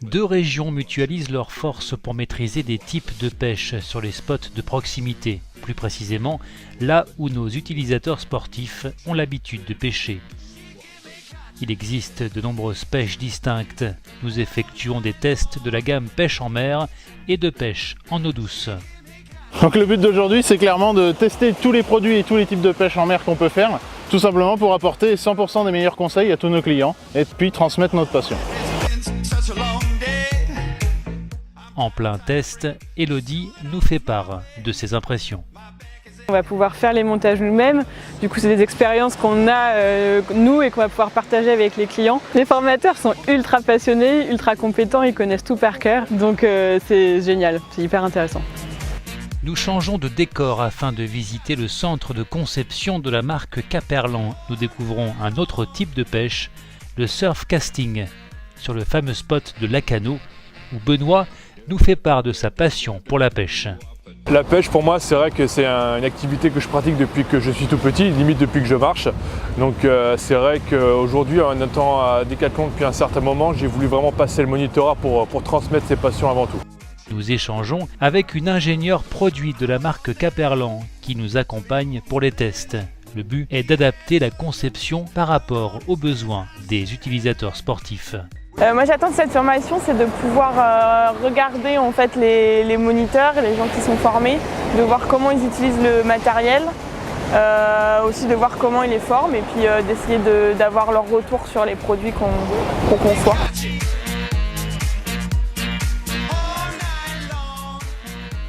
Deux régions mutualisent leurs forces pour maîtriser des types de pêche sur les spots de proximité, plus précisément là où nos utilisateurs sportifs ont l'habitude de pêcher. Il existe de nombreuses pêches distinctes. Nous effectuons des tests de la gamme pêche en mer et de pêche en eau douce. Donc le but d'aujourd'hui, c'est clairement de tester tous les produits et tous les types de pêche en mer qu'on peut faire, tout simplement pour apporter 100% des meilleurs conseils à tous nos clients et puis transmettre notre passion. En plein test, Elodie nous fait part de ses impressions. On va pouvoir faire les montages nous-mêmes, du coup c'est des expériences qu'on a nous et qu'on va pouvoir partager avec les clients. Les formateurs sont ultra passionnés, ultra compétents, ils connaissent tout par cœur, donc c'est génial, c'est hyper intéressant. Nous changeons de décor afin de visiter le centre de conception de la marque Caperlan. Nous découvrons un autre type de pêche, le surf casting, sur le fameux spot de Lacanau, où Benoît nous fait part de sa passion pour la pêche. La pêche pour moi c'est vrai que c'est une activité que je pratique depuis que je suis tout petit, limite depuis que je marche. Donc c'est vrai qu'aujourd'hui en étant à Decathlon depuis un certain moment, j'ai voulu vraiment passer le monitorat pour transmettre ces passions avant tout. Nous échangeons avec une ingénieure produit de la marque Caperlan qui nous accompagne pour les tests. Le but est d'adapter la conception par rapport aux besoins des utilisateurs sportifs. Moi j'attends de cette formation, c'est de pouvoir regarder en fait les moniteurs, les gens qui sont formés, de voir comment ils utilisent le matériel, aussi de voir comment ils les forment et puis d'essayer d'avoir leur retour sur les produits qu'on conçoit.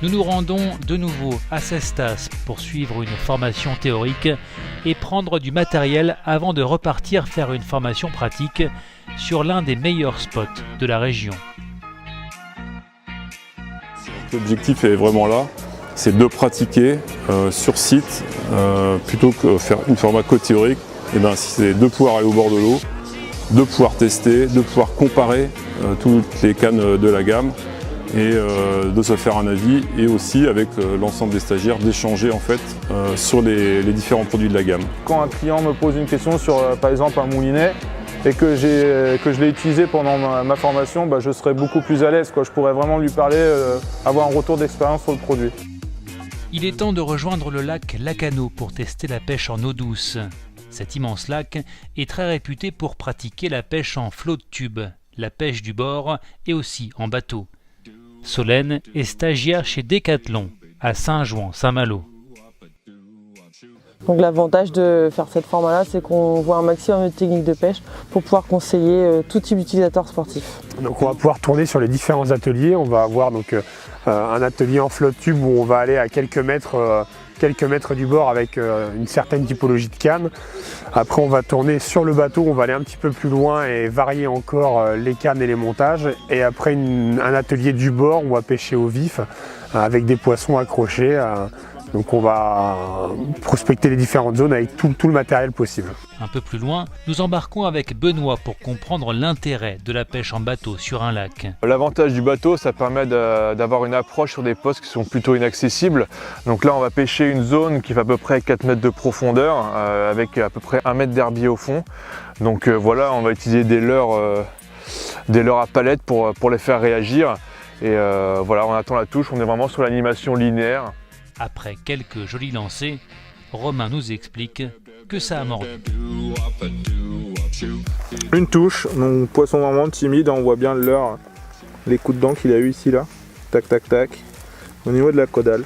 Nous nous rendons de nouveau à Cestas pour suivre une formation théorique et prendre du matériel avant de repartir faire une formation pratique sur l'un des meilleurs spots de la région. L'objectif est vraiment là, c'est de pratiquer sur site plutôt que faire une format théorique. Et ben, c'est de pouvoir aller au bord de l'eau, de pouvoir tester, de pouvoir comparer toutes les cannes de la gamme et de se faire un avis et aussi avec l'ensemble des stagiaires d'échanger en fait sur les différents produits de la gamme. Quand un client me pose une question sur par exemple un moulinet et que je l'ai utilisé pendant ma formation, je serai beaucoup plus à l'aise. Je pourrais vraiment lui parler, avoir un retour d'expérience sur le produit. Il est temps de rejoindre le lac Lacanau pour tester la pêche en eau douce. Cet immense lac est très réputé pour pratiquer la pêche en flot de tube, la pêche du bord et aussi en bateau. Solène est stagiaire chez Decathlon à Saint-Jouan-Saint-Malo. Donc l'avantage de faire cette format-là, c'est qu'on voit un maximum de techniques de pêche pour pouvoir conseiller tout type d'utilisateur sportif. Donc on va pouvoir tourner sur les différents ateliers. On va avoir donc un atelier en flotte tube où on va aller à quelques mètres du bord avec une certaine typologie de canne. Après on va tourner sur le bateau, on va aller un petit peu plus loin et varier encore les cannes et les montages. Et après un atelier du bord où on va pêcher au vif avec des poissons accrochés. Donc on va prospecter les différentes zones avec tout le matériel possible. Un peu plus loin, nous embarquons avec Benoît pour comprendre l'intérêt de la pêche en bateau sur un lac. L'avantage du bateau, ça permet d'avoir une approche sur des postes qui sont plutôt inaccessibles. Donc là on va pêcher une zone qui fait à peu près 4 mètres de profondeur avec à peu près 1 mètre d'herbier au fond. Donc voilà, on va utiliser des leurres à palette pour les faire réagir. Et voilà, on attend la touche, on est vraiment sur l'animation linéaire. Après quelques jolis lancers, Romain nous explique que ça a mordu. Une touche, donc poisson vraiment timide, on voit bien le leurre, les coups de dents qu'il a eu ici là. Tac tac tac. Au niveau de la caudale.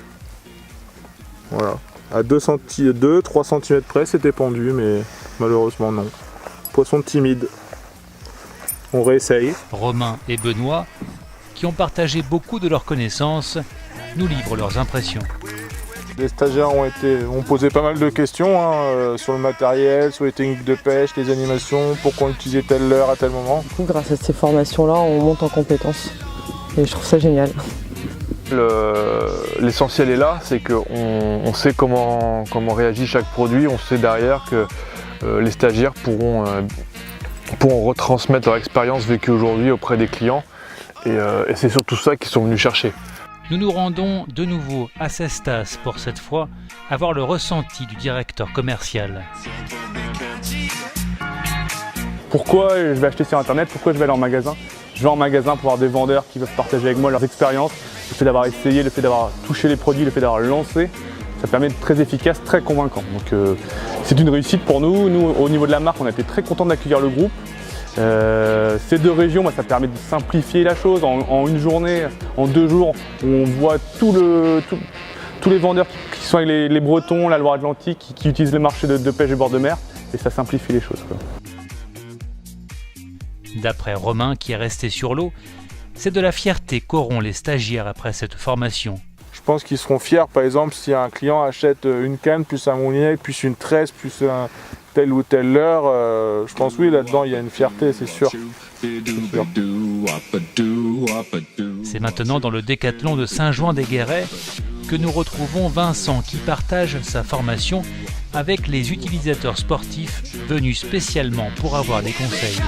Voilà. À 2-3 cm près c'était pendu, mais malheureusement non. Poisson timide. On réessaye. Romain et Benoît, qui ont partagé beaucoup de leurs connaissances, nous livrent leurs impressions. Les stagiaires ont posé pas mal de questions sur le matériel, sur les techniques de pêche, les animations, pourquoi on utilisait telle leurre à tel moment. Grâce à ces formations-là, on monte en compétences et je trouve ça génial. L'essentiel est là, c'est qu'on sait comment réagit chaque produit, on sait derrière que les stagiaires pourront retransmettre leur expérience vécue aujourd'hui auprès des clients et c'est surtout ça qu'ils sont venus chercher. Nous nous rendons de nouveau à Cestas pour cette fois avoir le ressenti du directeur commercial. Pourquoi je vais acheter sur internet? Pourquoi je vais aller en magasin? Je vais en magasin pour avoir des vendeurs qui peuvent partager avec moi leurs expériences. Le fait d'avoir essayé, le fait d'avoir touché les produits, le fait d'avoir lancé, ça permet d'être très efficace, très convaincant. Donc c'est une réussite pour nous. Nous, au niveau de la marque, on a été très contents d'accueillir le groupe. Ces deux régions, ça permet de simplifier la chose. En une journée, en 2 jours, on voit tous les vendeurs qui sont avec les Bretons, la Loire-Atlantique, qui utilisent le marché de pêche du bord de mer. Et ça simplifie les choses, quoi. D'après Romain, qui est resté sur l'eau, c'est de la fierté qu'auront les stagiaires après cette formation. Je pense qu'ils seront fiers, par exemple, si un client achète une canne, plus un moulinet, plus une tresse, plus un tel ou tel leurre. Je pense oui, là-dedans, il y a une fierté, c'est sûr. C'est maintenant dans le décathlon de Saint-Jouan-des-Guérets que nous retrouvons Vincent qui partage sa formation avec les utilisateurs sportifs venus spécialement pour avoir des conseils.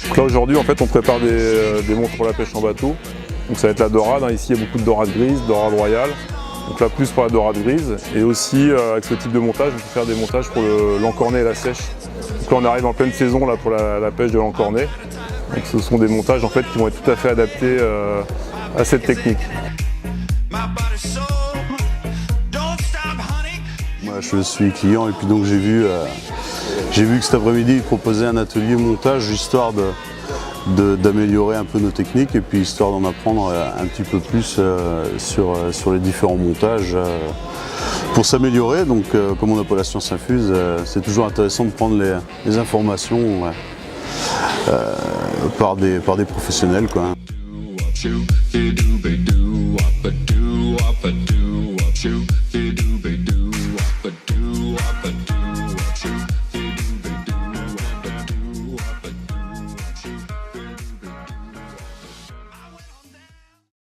Donc là aujourd'hui en fait on prépare des montres pour la pêche en bateau. Donc ça va être la dorade, hein. Ici il y a beaucoup de dorade grise, dorade royale. Donc là plus pour la dorade grise. Et aussi avec ce type de montage on peut faire des montages pour l'encornet et la sèche. Donc là on arrive en pleine saison là, pour la pêche de l'encornet. Donc ce sont des montages en fait qui vont être tout à fait adaptés à cette technique. Moi je suis client et puis donc j'ai vu que cet après-midi ils proposaient un atelier montage histoire d'améliorer un peu nos techniques et puis histoire d'en apprendre un petit peu plus sur les différents montages pour s'améliorer. Donc comme on n'a pas la science infuse, c'est toujours intéressant de prendre les informations par des professionnels, quoi.